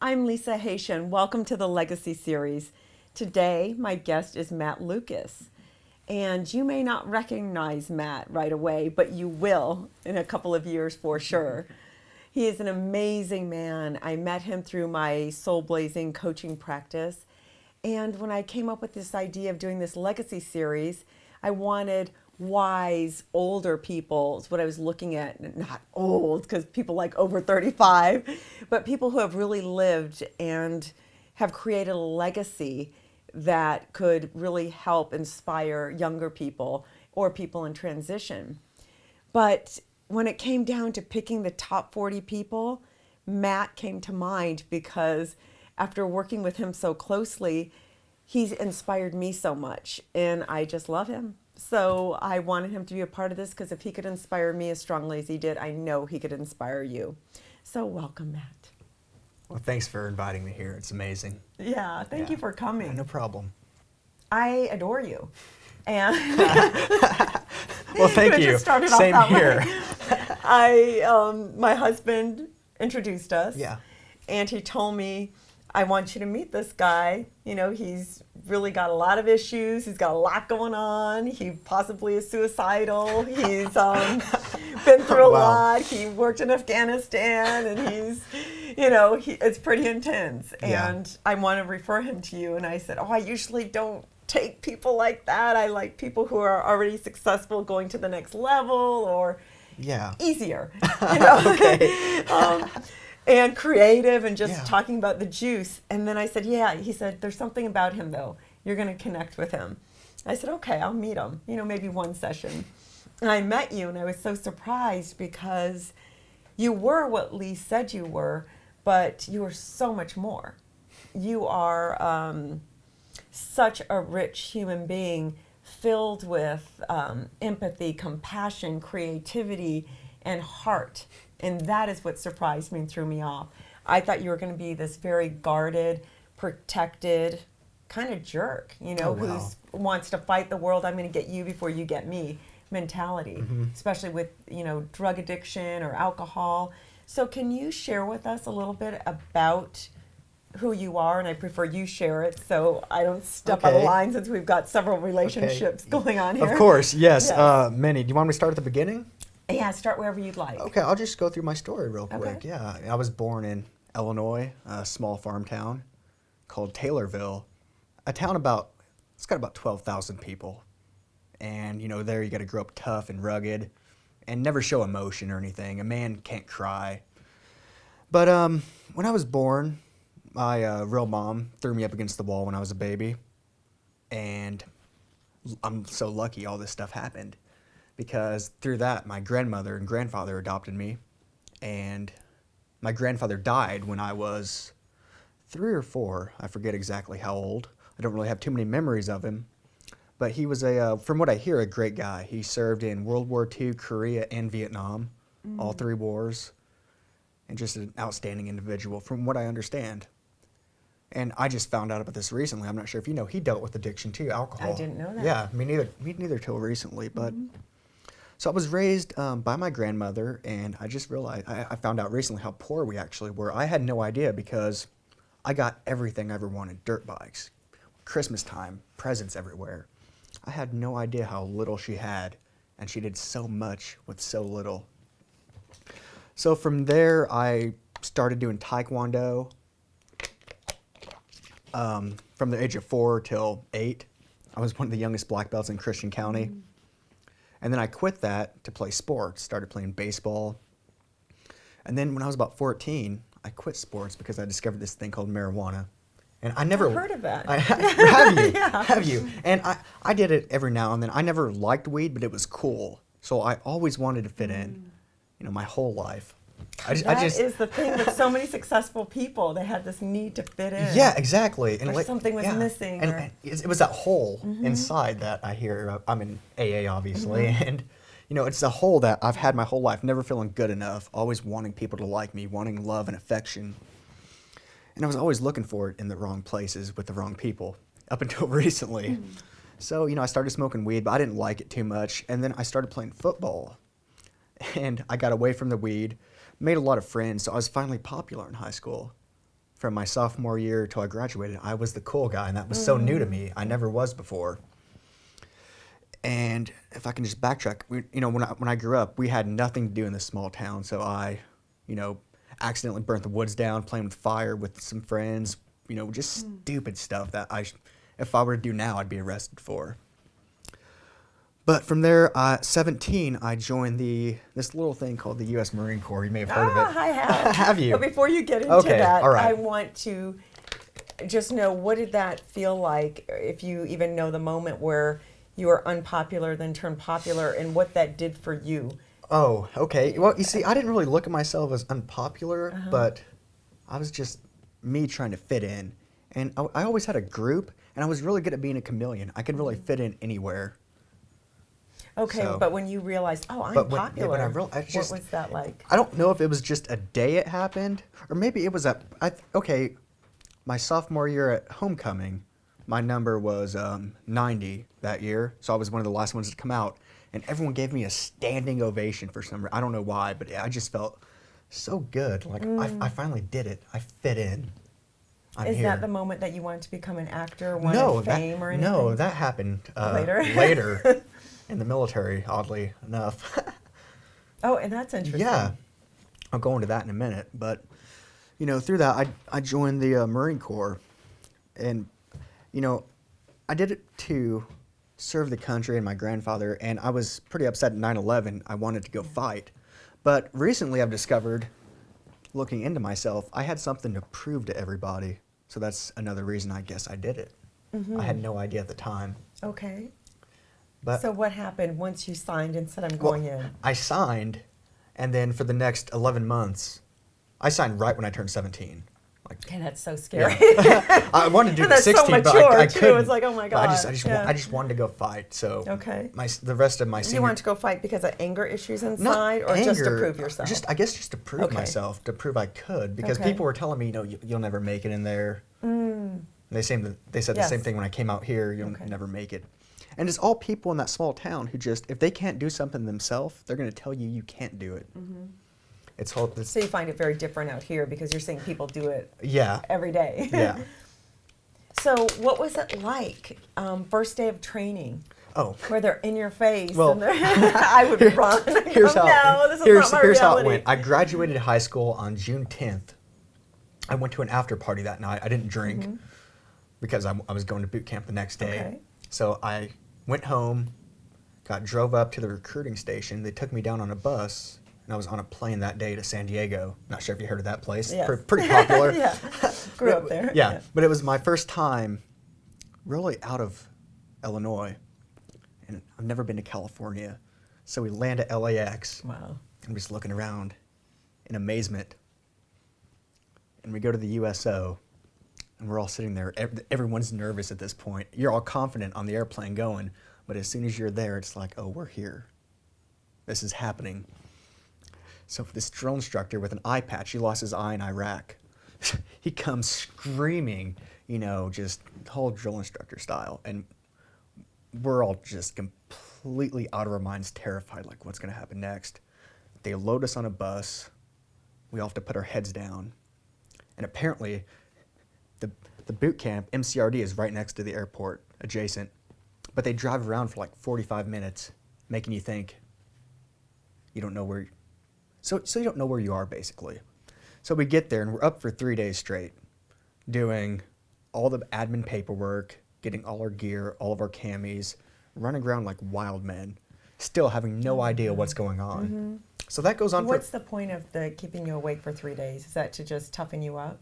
I'm Lisa Haisha, and welcome to the Legacy Series. Today, my guest is Matt Lucas. And you may not recognize Matt right away, but you will in a couple of years for sure. He is an amazing man. I met him through my soul blazing coaching practice. And when I came up with this idea of doing this Legacy Series, I wanted wise, older people is what I was looking at. Not old, because people like over 35, but people who have really lived and have created a legacy that could really help inspire younger people or people in transition. But when it came down to picking the top 40 people, Matt came to mind because after working with him so closely, he's inspired me so much and I just love him. So I wanted him to be a part of this because if he could inspire me as strongly as he did, I know he could inspire you. So welcome, Matt. Well, thanks for inviting me here. It's amazing. Yeah, thank you for coming. No problem. I adore you. And well, thank you. Same here. My husband introduced us. Yeah. And he told me, I want you to meet this guy. You know, he's really got a lot of issues. He's got a lot going on. He possibly is suicidal. He's been through a lot. He worked in Afghanistan, and he's, it's pretty intense. Yeah. And I want to refer him to you. And I said, I usually don't take people like that. I like people who are already successful going to the next level or easier. Okay. And creative and just talking about the juice. And then I said, he said, there's something about him though. You're going to connect with him. I said, okay, I'll meet him, maybe one session. And I met you and I was so surprised because you were what Lee said you were, but you were so much more. You are such a rich human being filled with empathy, compassion, creativity, and heart. And that is what surprised me and threw me off. I thought you were going to be this very guarded, protected kind of jerk, who wants to fight the world. I'm going to get you before you get me mentality, especially with, drug addiction or alcohol. So can you share with us a little bit about who you are? And I prefer you share it so I don't step out of line since we've got several relationships going on here. Of course, yes. Many. Do you want me to start at the beginning? Yeah, start wherever you'd like. Okay, I'll just go through my story real quick. Okay. Yeah, I was born in Illinois, a small farm town called Taylorville, a town it's got about 12,000 people. And, there you got to grow up tough and rugged and never show emotion or anything. A man can't cry. But when I was born, my real mom threw me up against the wall when I was a baby. And I'm so lucky all this stuff happened. Because through that, my grandmother and grandfather adopted me, and my grandfather died when I was 3 or 4. I forget exactly how old. I don't really have too many memories of him, but he was from what I hear, a great guy. He served in World War II, Korea, and Vietnam, all 3 wars, and just an outstanding individual from what I understand. And I just found out about this recently. I'm not sure if you know, he dealt with addiction too, alcohol. I didn't know that. Yeah, me neither till recently, but... So I was raised by my grandmother, and I just realized, I found out recently how poor we actually were. I had no idea because I got everything I ever wanted, dirt bikes, Christmas time, presents everywhere. I had no idea how little she had, and she did so much with so little. So from there, I started doing Taekwondo from the age of 4 till 8. I was one of the youngest black belts in Christian County. And then I quit that to play sports, started playing baseball. And then when I was about 14, I quit sports because I discovered this thing called marijuana. And I never... I've heard of that. Have you? Yeah. Have you? And I did it every now and then. I never liked weed, but it was cool. So I always wanted to fit in, my whole life. That is the thing with so many successful people. They had this need to fit in. Yeah, exactly. And or something was missing. And it was that hole inside that I hear. I'm in AA, obviously. And, it's a hole that I've had my whole life, never feeling good enough, always wanting people to like me, wanting love and affection. And I was always looking for it in the wrong places with the wrong people, up until recently. So, I started smoking weed, but I didn't like it too much. And then I started playing football. And I got away from the weed, made a lot of friends, so I was finally popular in high school. from my sophomore year till I graduated, I was the cool guy, and that was so new to me. I never was before. And if I can just backtrack, when I grew up, we had nothing to do in this small town. So I, accidentally burnt the woods down, playing with fire with some friends, just stupid stuff that if I were to do now, I'd be arrested for. But from there, 17, I joined this little thing called the U.S. Marine Corps. You may have heard of it. I have. Have you? But before you get into that, all right. I want to just know, what did that feel like, if you even know the moment where you were unpopular, then turned popular, and what that did for you? Oh, okay. Well, you see, I didn't really look at myself as unpopular, but I was just me trying to fit in. And I always had a group, and I was really good at being a chameleon. I could really fit in anywhere. Okay, So, but when you realized, I'm popular, what was that like? I don't know if it was just a day it happened, or maybe it was my sophomore year at homecoming, my number was 90 that year, so I was one of the last ones to come out, and everyone gave me a standing ovation for some reason. I don't know why, but I just felt so good. Like, I finally did it. I fit in. Is that the moment that you wanted to become an actor, fame or anything? No, that happened later. Later. In the military, oddly enough. Oh, and that's interesting. Yeah. I'll go into that in a minute. But, through that, I joined the Marine Corps. And, I did it to serve the country and my grandfather. And I was pretty upset at 9/11. I wanted to go fight. But recently I've discovered, looking into myself, I had something to prove to everybody. So that's another reason I guess I did it. I had no idea at the time. Okay. But so what happened once you signed and said, I'm going in? I signed, and then for the next 11 months, I signed right when I turned 17. Okay, that's so scary. Yeah. I wanted to do the 16, but I couldn't. It's like, oh my God. I just wanted to go fight. So the rest of my senior... You wanted to go fight because of anger issues inside, or just to prove yourself? I guess just to prove myself, to prove I could, because people were telling me, you'll never make it in there. They said the same thing when I came out here, you'll never make it. And it's all people in that small town who if they can't do something themselves, they're going to tell you can't do it. So you find it very different out here because you're seeing people do it every day. Yeah. So what was it like, first day of training? Oh. Where they're in your face. Well, and I would run. Here's how reality. It went. I graduated high school on June 10th. I went to an after party that night. I didn't drink because I was going to boot camp the next day. Okay. So I went home, drove up to the recruiting station. They took me down on a bus, and I was on a plane that day to San Diego. Not sure if you heard of that place. Yes. Pretty popular. Yeah, grew up there. Yeah, but it was my first time really out of Illinois, and I've never been to California. So we land at LAX. Wow. I'm just looking around in amazement. And we go to the USO, and we're all sitting there. Everyone's nervous at this point. You're all confident on the airplane going, but as soon as you're there, it's like, oh, we're here. This is happening. So this drill instructor with an eye patch, he lost his eye in Iraq. He comes screaming, just the whole drill instructor style. And we're all just completely out of our minds, terrified, like what's going to happen next. They load us on a bus. We all have to put our heads down. And apparently, the boot camp, MCRD, is right next to the airport, adjacent. But they drive around for like 45 minutes, making you think you don't know where... So you don't know where you are, basically. So we get there, and we're up for 3 days straight, doing all the admin paperwork, getting all our gear, all of our camis, running around like wild men, still having no idea what's going on. So that goes on for... What's the point of keeping you awake for 3 days? Is that to just toughen you up?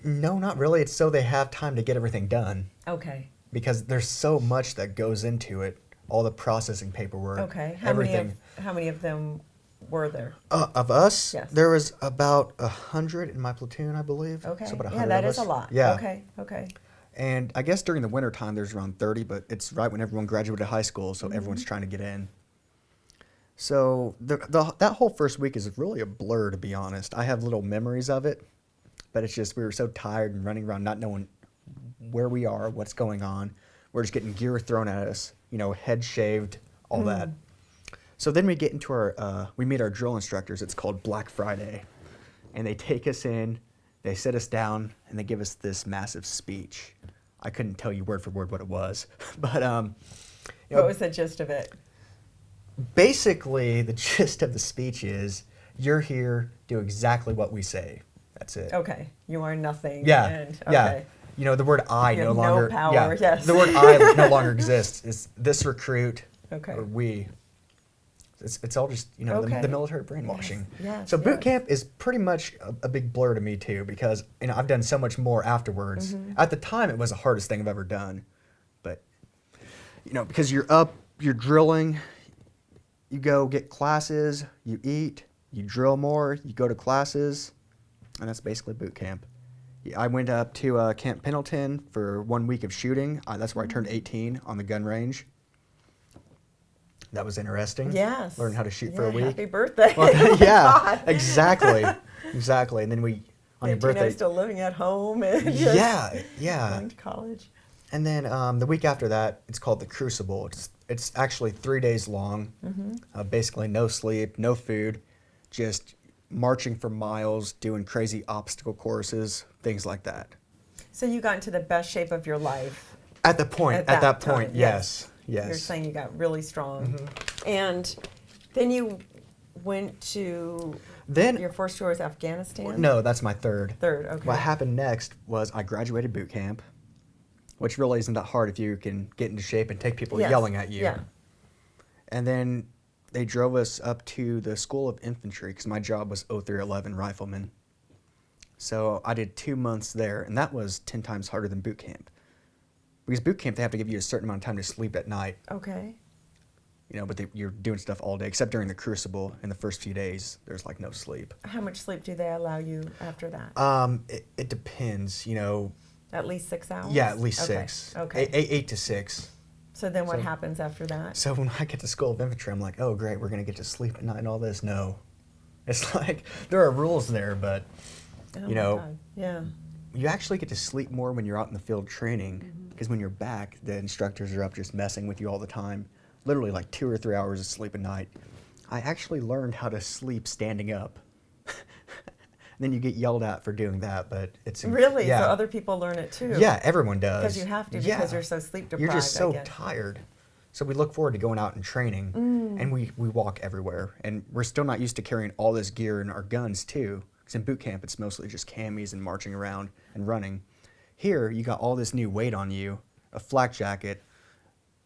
No, not really. It's so they have time to get everything done. Okay. Because there's so much that goes into it, all the processing paperwork. Okay. Everything. How many of them were there? Of us? Yes. There was about 100 in my platoon, I believe. Okay. So about 100 yeah, that of is us. a lot. Yeah. Okay. And I guess during the winter time there's around 30, but it's right when everyone graduated high school, so everyone's trying to get in. So that whole first week is really a blur, to be honest. I have little memories of it, but it's just we were so tired and running around not knowing where we are, what's going on. We're just getting gear thrown at us, head shaved, all that. So then we get into we meet our drill instructors. It's called Black Friday. And they take us in, they sit us down and they give us this massive speech. I couldn't tell you word for word what it was, but What was the gist of it? basically the gist of the speech is you're here, do exactly what we say. That's it. Okay, you are nothing. Yeah, And, yeah. okay. You know, the word I You no have no longer. power, yeah, yes. The word I no longer exists. It's this recruit Okay. or we. It's all just, you know, Okay. the military brainwashing. Yes, So boot yes. camp is pretty much a big blur to me too, because you know I've done so much more afterwards. At the time, it was the hardest thing I've ever done, but you know, because you're up, you're drilling, you go get classes, you eat, you drill more, you go to classes, and that's basically boot camp. I went up to Camp Pendleton for 1 week of shooting. That's where I turned 18 on the gun range. That was interesting. Yes. Learned how to shoot for a Yeah, week. Happy birthday. Well, Oh my yeah, God. exactly. And then we, on your 18, birthday. I'm still living at home and just Yeah. going to college. And then the week after that, it's called the Crucible. It's actually 3 days long. Basically no sleep, no food, just marching for miles, doing crazy obstacle courses, things like that. So you got into the best shape of your life. At that point, time, yes. You're saying you got really strong. And then you went to your first tour was Afghanistan? No, that's my third. Third, okay. What happened next was I graduated boot camp, which really isn't that hard if you can get into shape and take people Yes, yelling at you. yeah. And then they drove us up to the School of Infantry because my job was 0311 rifleman. So I did 2 months there, and that was 10 times harder than boot camp. Because boot camp, they have to give you a certain amount of time to sleep at night. Okay. You know, but you're doing stuff all day, except during the Crucible. In the first few days, there's like no sleep. How much sleep do they allow you after that? It depends, you know. At least 6 hours? Yeah, at least Okay. 6. Okay. 8 to 6. So then what So- happens after that? So when I get to School of Infantry, I'm like, oh, great, we're going to get to sleep at night and all this. No. It's like, there are rules there, but, Oh you my know, God. Yeah. you actually get to sleep more when you're out in the field training, because when you're back, the instructors are up just messing with you all the time. Literally like 2 or 3 hours of sleep a night. I actually learned how to sleep standing up. Then you get yelled at for doing that, but it's Really? Yeah. So other people learn it too? Yeah, everyone does. Because you have to, because you're so sleep deprived. You're just I so guess. tired. So we look forward to going out and training, and we walk everywhere. And we're still not used to carrying all this gear and our guns too. Because in boot camp, it's mostly just camis and marching around and running. Here, you got all this new weight on you, a flak jacket,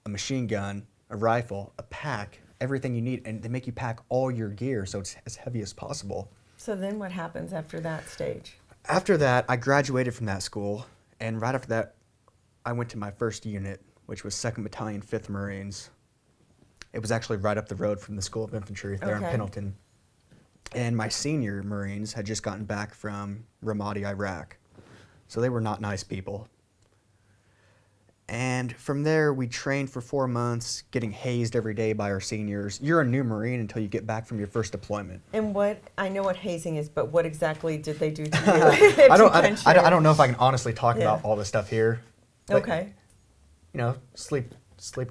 a machine gun, a rifle, a pack, everything you need. And they make you pack all your gear so it's as heavy as possible. So then what happens after that stage? After that, I graduated from that school. And right after that, I went to my first unit, which was 2nd Battalion, 5th Marines. It was actually right up the road from the School of Infantry there in Okay. Pendleton. And my senior Marines had just gotten back from Ramadi, Iraq. So they were not nice people. And from there, we trained for 4 months, getting hazed every day by our seniors. You're a new Marine until you get back from your first deployment. And I know what hazing is, but what exactly did they do to you? If I you can share. don't know if I can honestly talk Yeah. about all this stuff here. But, Okay. you know, sleep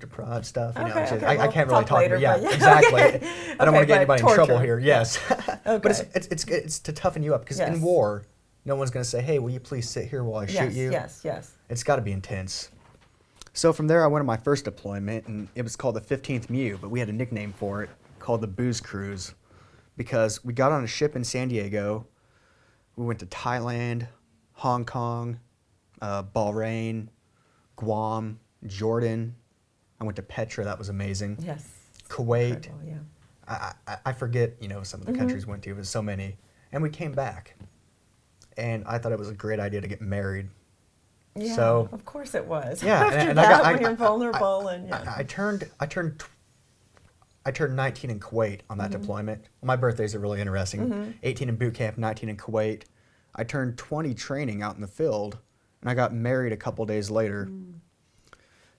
deprived stuff. You know, Okay, it's just- okay, I we'll can't really talk talk later, about. but Yeah, yeah. exactly. Okay. I don't want to get but anybody in trouble torture. here. Yes, Okay. but it's to toughen you up because Yes. in war, no one's going to say, "Hey, will you please sit here while I shoot you?" Yes. It's got to be intense. So from there, I went on my first deployment, and it was called the 15th MEU, but we had a nickname for it called the Booze Cruise, because we got on a ship in San Diego. We went to Thailand, Hong Kong, Bahrain, Guam, Jordan. I went to Petra. That was amazing. Yes. Kuwait. Incredible, yeah. I forget, you know, some of the countries we went to. It was so many. And we came back. And I thought it was a great idea to get married. Yeah, So- of course it was. Yeah, After and that, I when you're vulnerable and yeah. I turned 19 in Kuwait on that deployment. My birthdays are really interesting. 18 in boot camp, 19 in Kuwait. I turned 20 training out in the field, and I got married a couple days later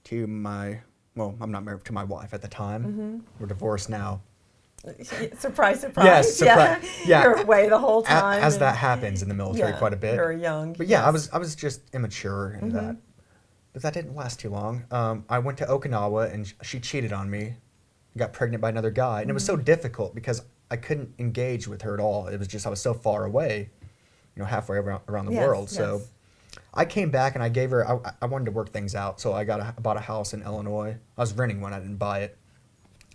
to I'm not married, to my wife at the time. We're divorced now. Surprise, surprise. Yes, surprise. Yeah. You're away the whole time. As and- that happens in the military yeah, quite a bit. Very young. But yeah, yes. I was just immature in that. But that didn't last too long. I went to Okinawa and she cheated on me. Got pregnant by another guy. And it was so difficult because I couldn't engage with her at all. It was just, I was so far away. halfway around the Yes, world. So yes. I came back and I gave her, I wanted to work things out. So I bought a house in Illinois. I was renting one, I didn't buy it.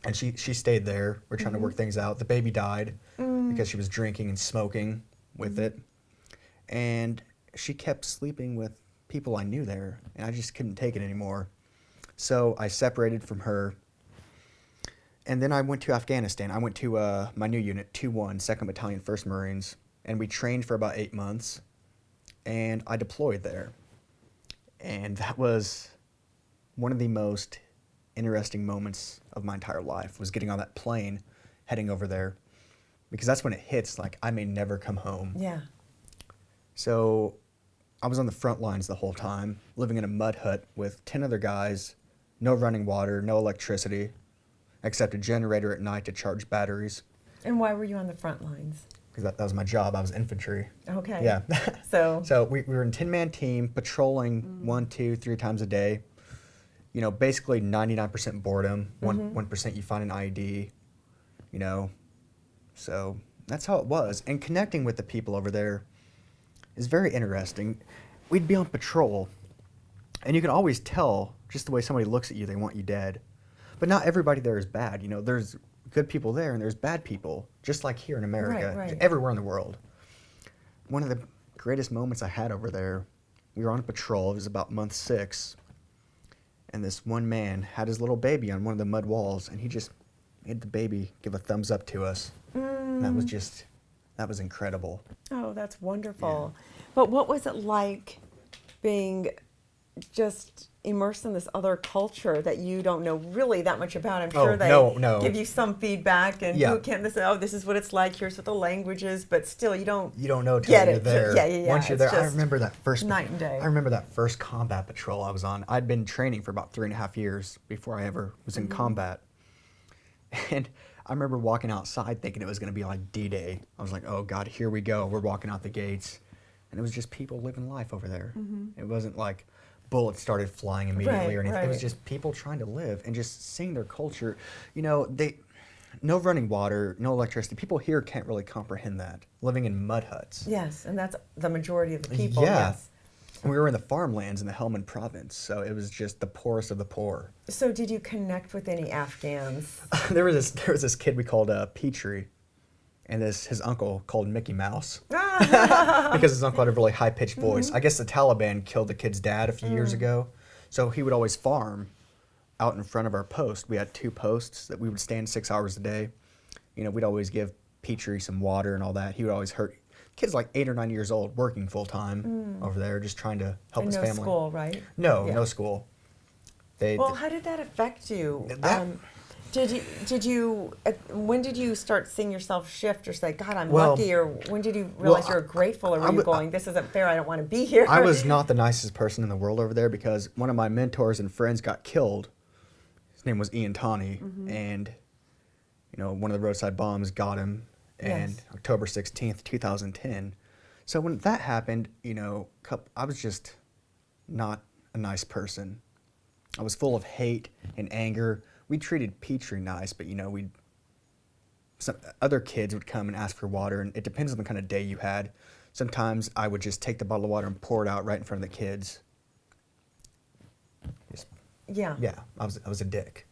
And she stayed there. We're trying to work things out. The baby died because she was drinking and smoking with it. And she kept sleeping with people I knew there, and I just couldn't take it anymore. So I separated from her, and then I went to Afghanistan. I went to my new unit, 2-1, 2nd Battalion, 1st Marines, and we trained for about 8 months, and I deployed there. And that was one of the most interesting moments of my entire life, was getting on that plane, heading over there, because that's when it hits, like, I may never come home. Yeah. So I was on the front lines the whole time, living in a mud hut with 10 other guys, no running water, no electricity, except a generator at night to charge batteries. And why were you on the front lines? Because that was my job. I was infantry. Okay. Yeah. So we were in 10-man team, patrolling 1, 2, 3 times a day. Basically 99% boredom, 1% you find an IED, So that's how it was. And connecting with the people over there is very interesting. We'd be on patrol, and you can always tell just the way somebody looks at you, they want you dead. But not everybody there is bad. There's good people there, and there's bad people, just like here in America, Right. everywhere in the world. One of the greatest moments I had over there, we were on patrol. It was about month 6, and this one man had his little baby on one of the mud walls, and he just made the baby give a thumbs up to us. And that was incredible. Oh, that's wonderful. But what was it like being just immersed in this other culture that you don't know really that much about? I'm sure they no. give you some feedback and Yeah. you can't say, oh, this is what it's like, here's what the language is, but still you don't know till get you're it. there. Yeah. Once you're It's there, I just remember that first night and day. I remember that first combat patrol I was on. I'd been training for about 3.5 years before I ever was in combat. And I remember walking outside thinking it was going to be like D-Day. I was like, oh God, here we go. We're walking out the gates. And it was just people living life over there. It wasn't like bullets started flying immediately or anything. It was just people trying to live and just seeing their culture. No running water, no electricity. People here can't really comprehend that, living in mud huts. Yes, and that's the majority of the people. Yeah. Yes. We were in the farmlands in the Helmand province, so it was just the poorest of the poor. So did you connect with any Afghans? There was this kid we called Petrie, and his uncle called Mickey Mouse because his uncle had a really high-pitched voice. I guess the Taliban killed the kid's dad a few years ago, so he would always farm out in front of our post. We had 2 posts that we would stand 6 hours a day. We'd always give Petrie some water and all that. He would always hurt. Kid's like 8 or 9 years old, working full time over there, just trying to help And his no family. school, right? No, Yeah. no school. Well, how did that affect you? Did you? When did you start seeing yourself shift, or say, "God, I'm lucky," or when did you realize you were grateful, or were you going, "This isn't fair. I don't want to be here"? I was not the nicest person in the world over there because one of my mentors and friends got killed. His name was Ian Tawney, and one of the roadside bombs got him. And Yes. October 16th, 2010. So when that happened, I was just not a nice person. I was full of hate and anger. We treated Petrie nice, but some other kids would come and ask for water, and it depends on the kind of day you had. Sometimes I would just take the bottle of water and pour it out right in front of the kids. Yeah. I was a dick.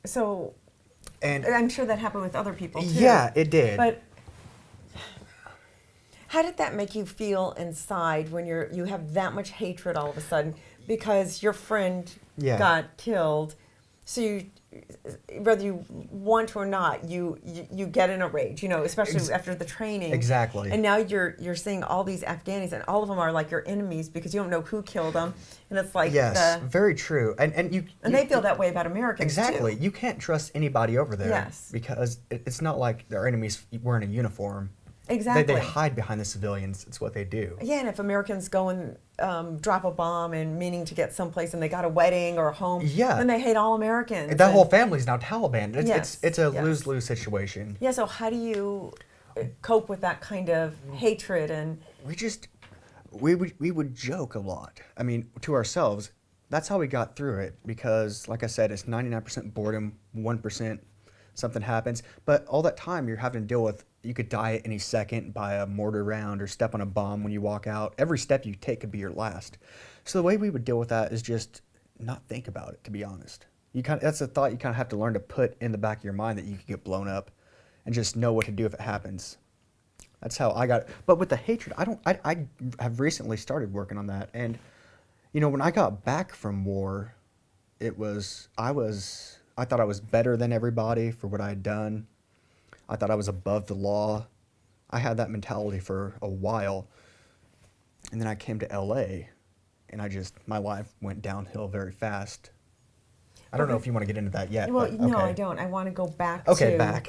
So, And I'm sure that happened with other people too. yeah, it did. But how did that make you feel inside when you have that much hatred all of a sudden because your friend got killed? So whether you want to or not, you get in a rage, especially after the training. Exactly. And now you're seeing all these Afghanis, and all of them are like your enemies because you don't know who killed them, and it's like very true. And they feel that way about Americans exactly. too. You can't trust anybody over there. Yes. Because it's not like their enemies wearing a uniform. Exactly. They hide behind the civilians. It's what they do. Yeah, and if Americans go and drop a bomb and meaning to get someplace and they got a wedding or a home, then they hate all Americans. That whole family's now Taliban. It's a Yes. lose-lose situation. Yeah, so how do you cope with that kind of hatred? And We would joke a lot. I mean, to ourselves. That's how we got through it because, like I said, it's 99% boredom, 1% something happens. But all that time you're having to deal with, you could die at any second by a mortar round or step on a bomb when you walk out. Every step you take could be your last. So the way we would deal with that is just not think about it, to be honest. That's a thought you kind of have to learn to put in the back of your mind, that you could get blown up, and just know what to do if it happens. That's how I got it. But with the hatred, I have recently started working on that. And, when I got back from war, I thought I was better than everybody for what I had done. I thought I was above the law. I had that mentality for a while. And then I came to LA, and my life went downhill very fast. I don't know if you want to get into that yet. Well, but, no, okay. I don't. I want to go back to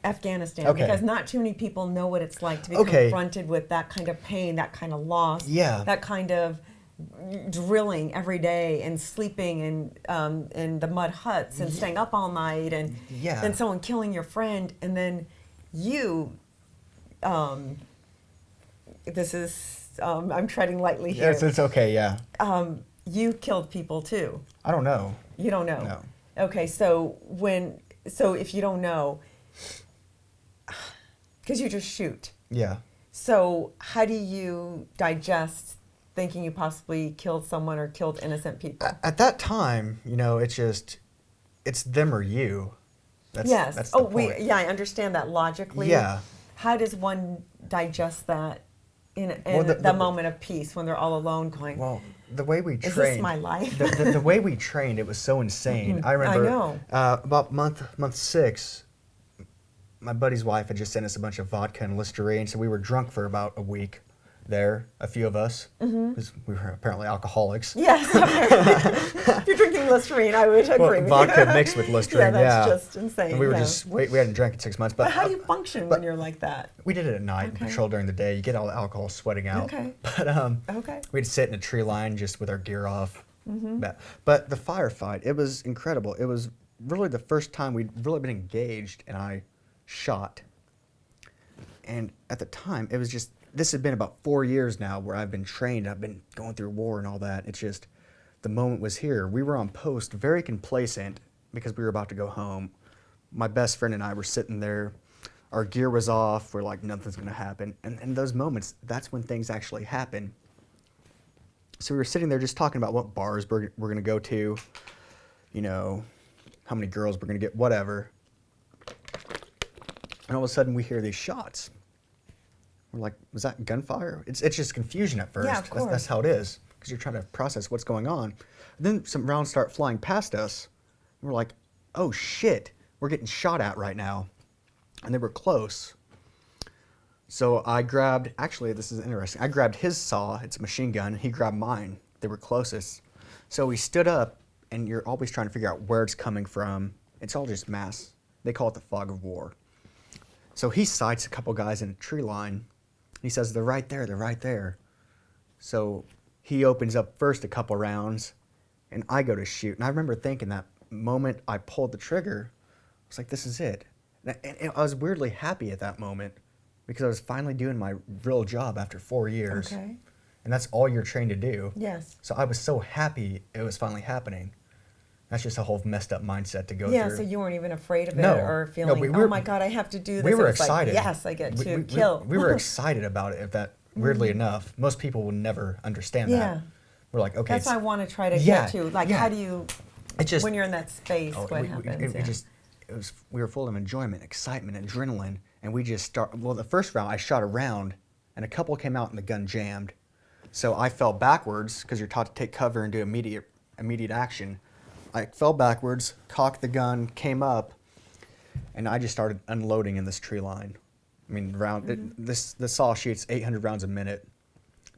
Afghanistan, because not too many people know what it's like to be confronted with that kind of pain, that kind of loss, that kind of drilling every day and sleeping in the mud huts and staying up all night, and then someone killing your friend, and then you, this is, I'm treading lightly here. Yes, it's okay, yeah. You killed people too. I don't know. You don't know? No. Okay, so if you don't know, because you just shoot. Yeah. So how do you digest thinking you possibly killed someone or killed innocent people? At that time, it's them or you. That's the point. I understand that logically. Yeah. How does one digest that in the moment of peace when they're all alone going, well, the way we trained. Is this my life? the way we trained, it was so insane. I remember about month 6, my buddy's wife had just sent us a bunch of vodka and Listerine, so we were drunk for about a week there, a few of us, because we were apparently alcoholics. Yes, if you're drinking Listerine, I would agree with vodka you. mixed with Listerine, that's just insane. And we were we hadn't drank in 6 months. But how do you function when you're like that? We did it at night, patrol during the day. You get all the alcohol sweating out. Okay. But we'd sit in a tree line just with our gear off. But the firefight, it was incredible. It was really the first time we'd really been engaged, and I shot. And at the time, it was just, this had been about 4 years now where I've been trained. I've been going through war and all that. It's just, the moment was here. We were on post, very complacent, because we were about to go home. My best friend and I were sitting there. Our gear was off. We're like, nothing's going to happen. And in those moments, that's when things actually happen. So we were sitting there just talking about what bars we're going to go to, how many girls we're going to get, whatever. And all of a sudden, we hear these shots. We're like, was that gunfire? It's just confusion at first. Yeah, of course. That's how it is, because you're trying to process what's going on. And then some rounds start flying past us. And we're like, oh shit, we're getting shot at right now. And they were close. So I grabbed, actually this is interesting, I grabbed his saw, it's a machine gun, and he grabbed mine. They were closest. So we stood up, and you're always trying to figure out where it's coming from. It's all just mass. They call it the fog of war. So he sights a couple guys in a tree line. He says, they're right there, they're right there. So he opens up first a couple rounds, and I go to shoot. And I remember thinking that moment I pulled the trigger, I was like, this is it. And I was weirdly happy at that moment, because I was finally doing my real job after 4 years. Okay. And that's all you're trained to do. Yes. So I was so happy it was finally happening. That's just a whole messed up mindset to go through. Yeah, so you weren't even afraid of it or feeling, oh my God, I have to do this. We were Like, excited. yes, I get to kill. We were excited about it, weirdly enough. Most people will never understand that. We're like, okay. That's what I want to try to get to. Like, how do you, when you're in that space, what happens? We were full of enjoyment, excitement, adrenaline, and we just the first round, I shot a round, and a couple came out and the gun jammed. So I fell backwards, because you're taught to take cover and do immediate action. I fell backwards, cocked the gun, came up, and I just started unloading in this tree line. I mean, the saw shoots 800 rounds a minute.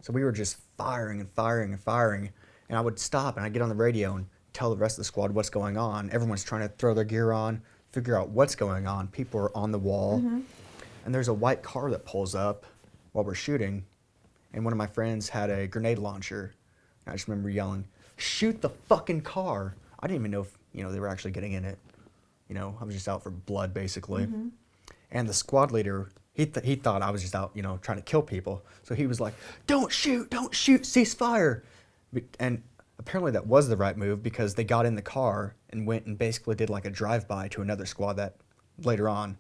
So we were just firing and firing and firing. And I would stop, and I'd get on the radio and tell the rest of the squad what's going on. Everyone's trying to throw their gear on, figure out what's going on. People are on the wall. And there's a white car that pulls up while we're shooting. And one of my friends had a grenade launcher. And I just remember yelling, shoot the fucking car. I didn't even know if they were actually getting in it. I was just out for blood, basically. And the squad leader, he thought I was just out, trying to kill people. So he was like, don't shoot, cease fire. And apparently that was the right move, because they got in the car and went and basically did like a drive-by to another squad that later on.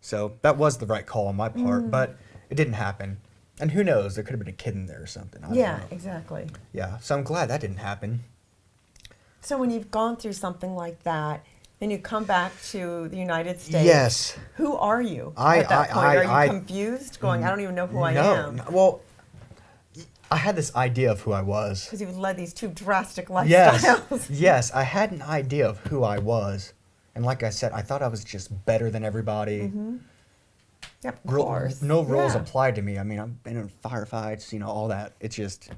So that was the right call on my part, but it didn't happen. And who knows, there could have been a kid in there or something. I don't know. Exactly. Yeah, so I'm glad that didn't happen. So when you've gone through something like that, then you come back to the United States. Yes. Who are you at that point? Are you confused, going, I don't even know who I am? No, well, I had this idea of who I was. Because you've led these two drastic lifestyles. Yes, I had an idea of who I was. And like I said, I thought I was just better than everybody. Yep, of course. No rules applied to me. I mean, I've been in firefights, all that. It's just,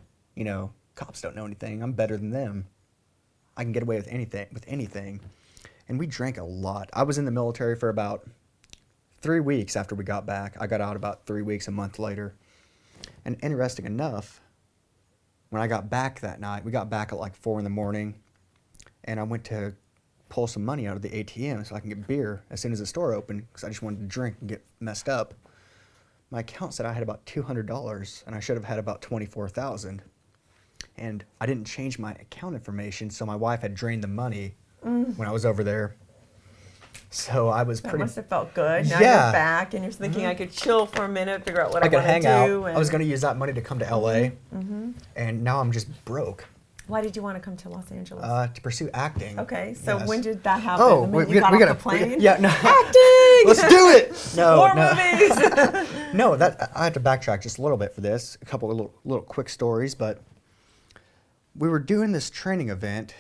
cops don't know anything. I'm better than them. I can get away with anything. And we drank a lot. I was in the military for about 3 weeks after we got back. I got out about 3 weeks, a month later. And interesting enough, when I got back that night, we got back at like 4 in the morning, and I went to pull some money out of the ATM so I can get beer as soon as the store opened, because I just wanted to drink and get messed up. My account said I had about $200, and I should have had about $24,000. And I didn't change my account information, so my wife had drained the money when I was over there. So I was That must have felt good. Now you're back, and you're thinking, I could chill for a minute, figure out what I want to do. I could hang out. I was going to use that money to come to LA, and now I'm just broke. Why did you want to come to Los Angeles? To pursue acting. Okay, so when did that happen? Oh, you got off the plane? No. Acting! Let's do it! More movies! No, I had to backtrack just a little bit for this. A couple of little quick stories, but we were doing this training event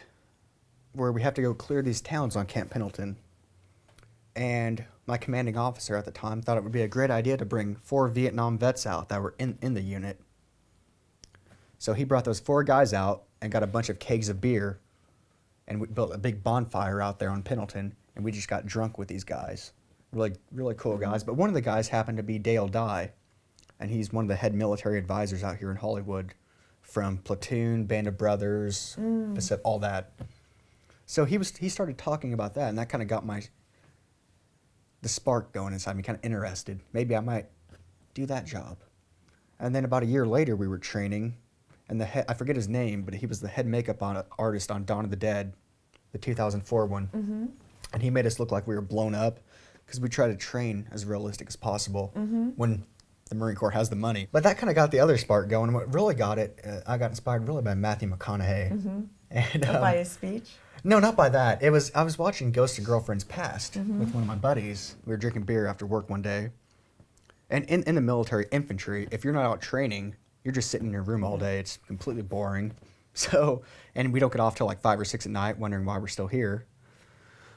where we have to go clear these towns on Camp Pendleton. And my commanding officer at the time thought it would be a great idea to bring 4 Vietnam vets out that were in the unit. So he brought those 4 guys out and got a bunch of kegs of beer, and we built a big bonfire out there on Pendleton, and we just got drunk with these guys. Really, really cool guys. But one of the guys happened to be Dale Dye, and he's one of the head military advisors out here in Hollywood, from Platoon, Band of Brothers, all that. So he started talking about that, and that kind of got the spark going inside me, kind of interested. Maybe I might do that job. And then about a year later, we were training, and I forget his name, but he was the head makeup artist on Dawn of the Dead, the 2004 one. And he made us look like we were blown up, because we try to train as realistic as possible when the Marine Corps has the money. But that kind of got the other spark going. What really got it, I got inspired really by Matthew McConaughey. And, by his speech? No, not by that. I was watching Ghosts of Girlfriends Past with one of my buddies. We were drinking beer after work one day. And in the military infantry, if you're not out training, you're just sitting in your room all day. It's completely boring. So, and we don't get off till like 5 or 6 at night, wondering why we're still here.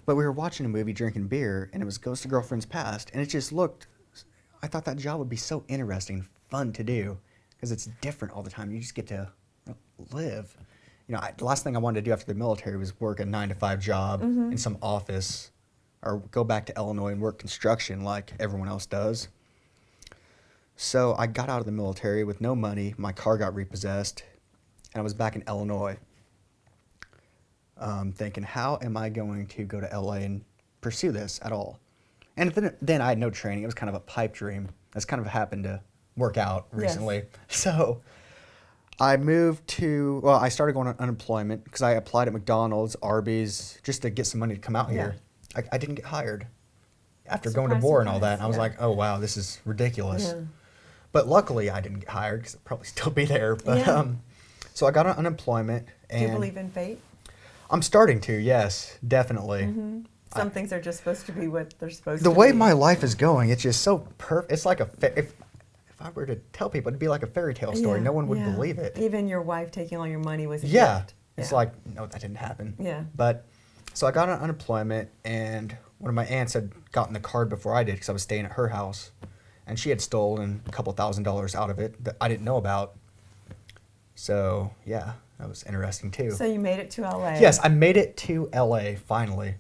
But we were watching a movie, drinking beer, and it was Ghosts of Girlfriends Past. And it just I thought that job would be so interesting, fun to do, because it's different all the time. You just get to live. The last thing I wanted to do after the military was work a 9-to-5 job in some office, or go back to Illinois and work construction like everyone else does. So I got out of the military with no money. My car got repossessed, and I was back in Illinois, thinking, how am I going to go to LA and pursue this at all? And then I had no training. It was kind of a pipe dream. That's kind of happened to work out recently. Yes. So I I started going on unemployment because I applied at McDonald's, Arby's, just to get some money to come out here. I didn't get hired after going to war and all that. And I was like, oh, wow, this is ridiculous. Yeah. But luckily I didn't get hired because I'd probably still be there. But so I got on unemployment. And do you believe in fate? I'm starting to, yes, definitely. Some things are just supposed to be what they're supposed to be. be. The way my life is going, it's just so perfect. It's like if I were to tell people, it'd be like a fairy tale story. No one would believe it. Even your wife taking all your money was a gift. It's like, no, that didn't happen. Yeah. But, so I got on unemployment, and one of my aunts had gotten the card before I did because I was staying at her house. And she had stolen a couple $1,000s out of it that I didn't know about. So, yeah, that was interesting too. So you made it to LA. Yes, I made it to LA finally.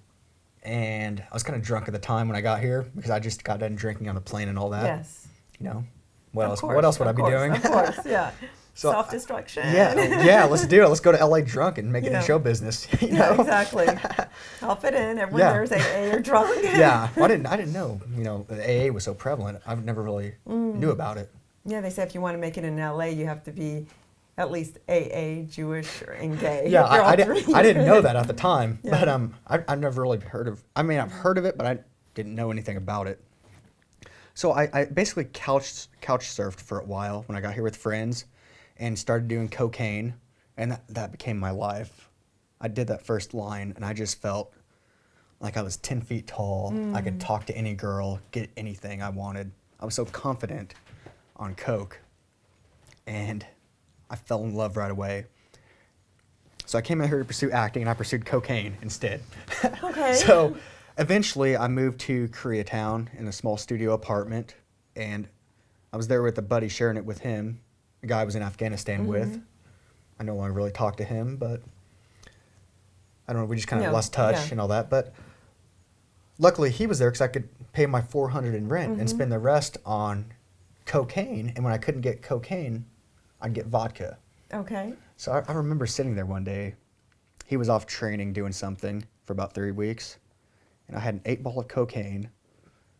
And I was kind of drunk at the time when I got here because I just got done drinking on the plane and all that. Yes. What else would I be doing? Of course, yeah. So, self-destruction. Yeah, let's do it. Let's go to LA drunk and make it in show business. Yeah, exactly. I'll fit in. Everyone there's AA or drunk. Yeah, well, I didn't know. The AA was so prevalent. I never really knew about it. Yeah, they say if you want to make it in LA, you have to be at least AA, Jewish, and gay. Yeah, I didn't know that at the time, but I've never really heard of. I mean, I've heard of it, but I didn't know anything about it. So I basically couch surfed for a while when I got here with friends and started doing cocaine, and that became my life. I did that first line, and I just felt like I was 10 feet tall. I could talk to any girl, get anything I wanted. I was so confident on coke, and I fell in love right away. So I came out here to pursue acting, and I pursued cocaine instead. Okay. So eventually I moved to Koreatown in a small studio apartment, and I was there with a buddy sharing it with him, a guy I was in Afghanistan with. I no longer really talk to him, but I don't know, we just kind of lost touch and all that. But luckily he was there because I could pay my $400 in rent and spend the rest on cocaine, and when I couldn't get cocaine, I'd get vodka. Okay. So I remember sitting there one day. He was off training doing something for about 3 weeks, and I had an 8-ball of cocaine,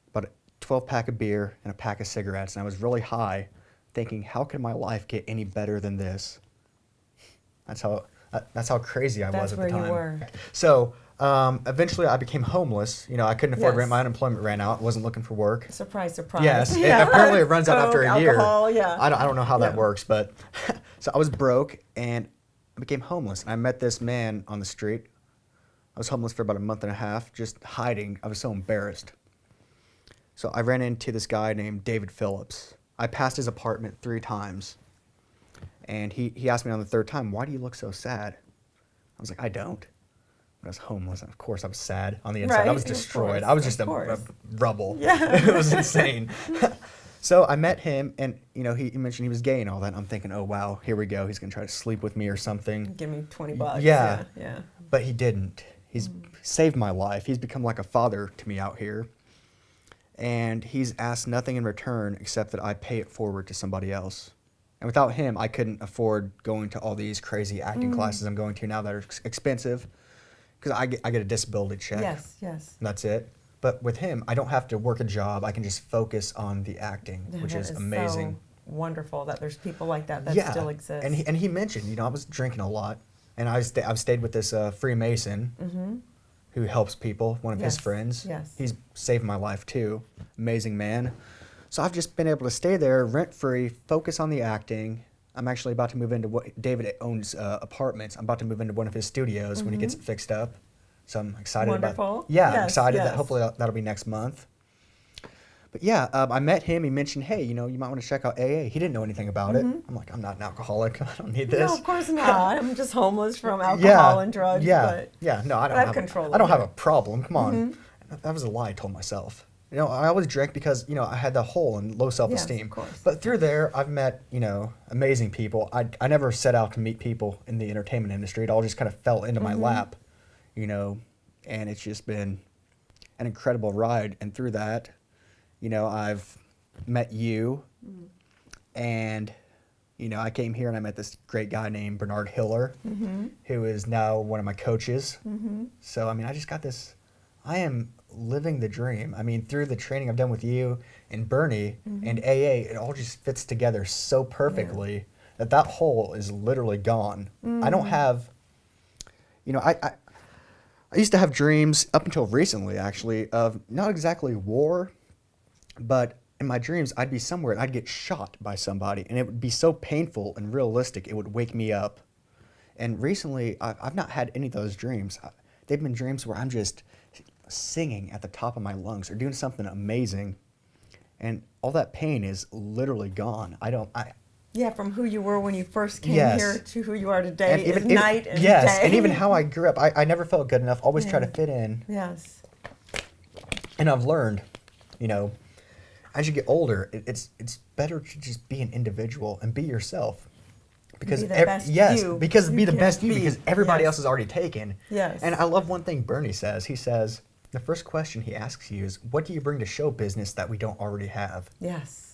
about a 12-pack of beer, and a pack of cigarettes, and I was really high, thinking, how could my life get any better than this? That's how crazy I was at the time. That's where you were. So eventually I became homeless. You know, I couldn't afford rent. My unemployment ran out. Wasn't looking for work. Surprise, surprise. Yes. Apparently it runs out after a year. Alcohol, yeah. I don't know how that works, but so I was broke and I became homeless. I met this man on the street. I was homeless for about a month and a half, just hiding. I was so embarrassed. So I ran into this guy named David Phillips. I passed his apartment 3 times. And he asked me on the 3rd time, why do you look so sad? I was like, I don't. I was homeless, and of course I was sad on the inside. I was destroyed. I was just a rubble. Yeah. It was insane. So I met him, and you know, he mentioned he was gay and all that. And I'm thinking, oh wow, here we go. He's gonna try to sleep with me or something. Give me $20. Yeah. Yeah. But he didn't. He's saved my life. He's become like a father to me out here. And he's asked nothing in return except that I pay it forward to somebody else. And without him, I couldn't afford going to all these crazy acting classes I'm going to now that are expensive, because I get a disability check. Yes, yes. And that's it. But with him, I don't have to work a job. I can just focus on the acting, which is amazing. So wonderful that there's people like that still exist. And he mentioned, you know, I was drinking a lot, and I've stayed with this Freemason who helps people, one of his friends. Yes. He's saved my life too. Amazing man. So I've just been able to stay there rent-free, focus on the acting. I'm actually about to move into what David owns apartments. I'm about to move into one of his studios when he gets it fixed up. So I'm excited about. Yeah, I'm excited that hopefully that'll be next month. But yeah, I met him. He mentioned, hey, you know, you might want to check out AA. He didn't know anything about it. I'm like, I'm not an alcoholic. I don't need this. No, of course not. I'm just homeless from alcohol and drugs. Yeah, no, I don't have a problem. Come on, that was a lie I told myself. You know, I always drank because, you know, I had the hole and low self-esteem. Yes, of course. But through there, I've met, you know, amazing people. I never set out to meet people in the entertainment industry. It all just kind of fell into my lap, you know, and it's just been an incredible ride. And through that, you know, I've met you, and, you know, I came here and I met this great guy named Bernard Hiller, who is now one of my coaches. So, I mean, I just got this, I am living the dream. I mean, through the training I've done with you and Bernie and AA, it all just fits together so perfectly that hole is literally gone. I don't have, you know, I used to have dreams up until recently, actually, of not exactly war, but in my dreams, I'd be somewhere and I'd get shot by somebody, and it would be so painful and realistic, it would wake me up. And recently, I've not had any of those dreams. They've been dreams where I'm just singing at the top of my lungs or doing something amazing, and all that pain is literally gone. From who you were when you first came here to who you are today, and even night and day. And even how how I grew up, I never felt good enough, always try to fit in. Yes. And I've learned, you know, as you get older, it's better to just be an individual and be yourself. Because be the best you because everybody else is already taken. Yes. And I love one thing Bernie says. He says, the first question he asks you is, what do you bring to show business that we don't already have? Yes.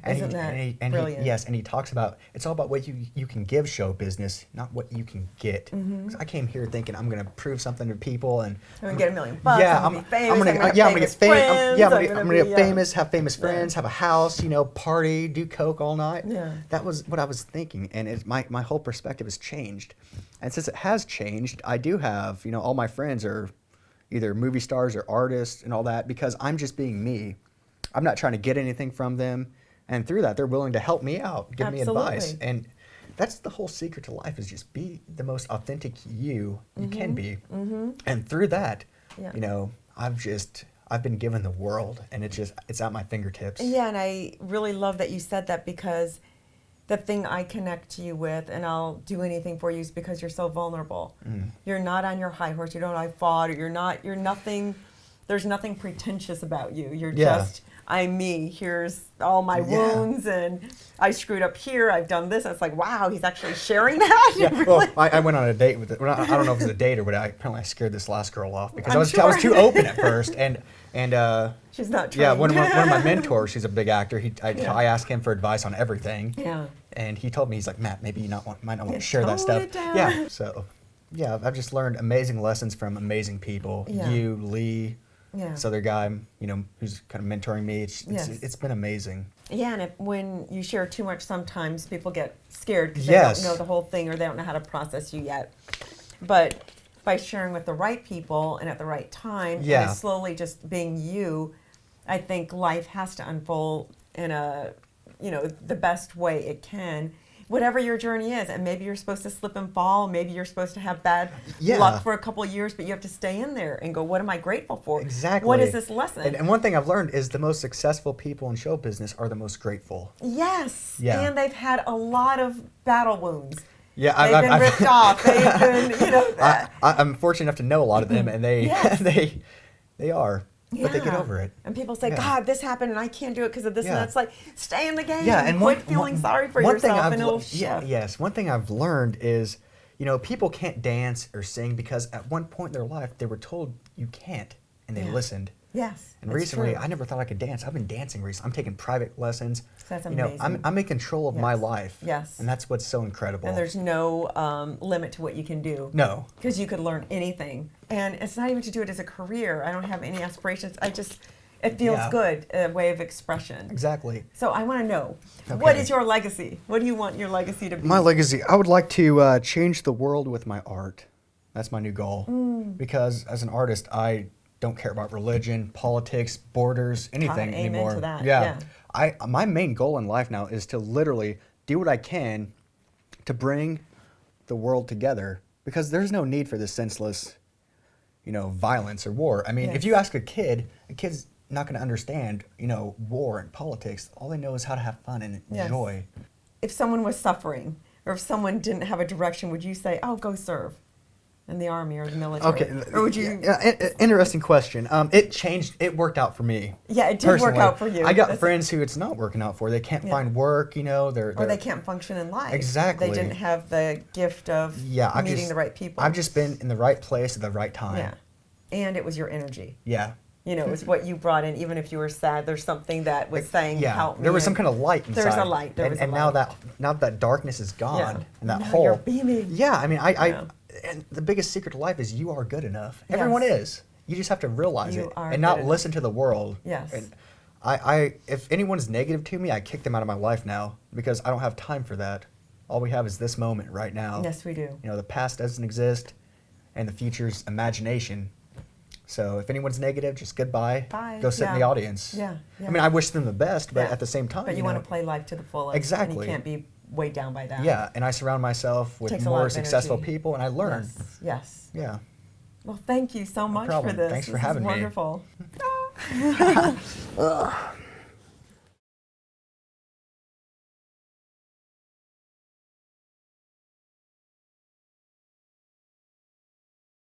Isn't that brilliant? Yes, and he talks about, it's all about what you can give show business, not what you can get. 'Cause I came here thinking I'm going to prove something to people, and I'm going to get $1 million. I'm going to be famous. I'm going to get famous. I'm going to get famous, have famous friends, have a house, you know, party, do coke all night. Yeah. That was what I was thinking, and my whole perspective has changed. And since it has changed, I do have, you know, all my friends are, either movie stars or artists and all that, because I'm just being me. I'm not trying to get anything from them. And through that, they're willing to help me out, give me advice. And that's the whole secret to life, is just be the most authentic you can be. And through that, you know, I've been given the world, and it's at my fingertips. Yeah, and I really love that you said that, because the thing I connect to you with, and I'll do anything for you, is because you're so vulnerable. You're not on your high horse. You don't I fought, or you're nothing. There's nothing pretentious about you. You're just, I'm me. Here's all my wounds, and I screwed up here. I've done this. And it's like, wow, he's actually sharing that. Really? Well, I went on a date with it. Well, I don't know if it was a date or what. Apparently, I scared this last girl off because I was too open at first, and she's not trained. Yeah, one of my mentors. She's a big actor. I asked him for advice on everything. Yeah. And he told me, he's like, Matt, maybe you might not want to share that stuff. Yeah. So, yeah, I've just learned amazing lessons from amazing people. Yeah. You, Lee. Yeah. This other guy, you know, who's kind of mentoring me. It's been amazing. Yeah, and when you share too much, sometimes people get scared because they don't know the whole thing, or they don't know how to process you yet. But by sharing with the right people and at the right time, and slowly just being you, I think life has to unfold in the best way it can. Whatever your journey is, and maybe you're supposed to slip and fall, maybe you're supposed to have bad luck for a couple of years, but you have to stay in there and go, what am I grateful for? Exactly. What is this lesson? And one thing I've learned is the most successful people in show business are the most grateful. Yes. Yeah. And they've had a lot of battle wounds. Yeah, they've been ripped off. They've been, I'm fortunate enough to know a lot of them, and they are. But they get over it. And people say, God, this happened and I can't do it because of this and that. It's like, stay in the game. Yeah, and quit feeling sorry for yourself, and it'll shift. Yes, one thing I've learned is, you know, people can't dance or sing because at one point in their life they were told you can't, and they listened. Yes. And recently, I never thought I could dance. I've been dancing recently. I'm taking private lessons. That's amazing. You know, I'm in control of my life. Yes. And that's what's so incredible. And there's no limit to what you can do. No. Because you could learn anything. And it's not even to do it as a career. I don't have any aspirations. It feels good, a way of expression. Exactly. So I want to know, what is your legacy? What do you want your legacy to be? My legacy, I would like to change the world with my art. That's my new goal. Because as an artist, I don't care about religion, politics, borders, anything anymore. To that. Yeah. My main goal in life now is to literally do what I can to bring the world together, because there's no need for this senseless, violence or war. I mean, if you ask a kid's not going to understand, war and politics. All they know is how to have fun and enjoy. If someone was suffering, or if someone didn't have a direction, would you say, "Oh, go serve in the army or the military"? Okay. Or would you? Interesting question. It changed. It worked out for me. Yeah, it did work out for you. I got friends who it's not working out for. They can't find work. Or they can't function in life. Exactly. They didn't have the gift of meeting the right people. I've just been in the right place at the right time. Yeah, and it was your energy. Yeah. It was what you brought in. Even if you were sad, there's something that was saying, "Help me." There was some kind of light inside. There's a light. And now that darkness is gone, and that now hole. You're beaming. Yeah, I mean, and the biggest secret to life is you are good enough. Everyone is. You just have to realize it and not listen to the world. Yes. And if anyone's negative to me, I kick them out of my life now, because I don't have time for that. All we have is this moment right now. Yes, we do. The past doesn't exist, and the future's imagination. So if anyone's negative, just goodbye. Bye. Go sit in the audience. Yeah. I mean, I wish them the best, but at the same time, But you want to play life to the fullest. Exactly. And you can't be weighed down by that. Yeah, and I surround myself with more successful people, and I learn. Yes. Yeah. Well, thank you so much for this. Thanks for having me. Wonderful.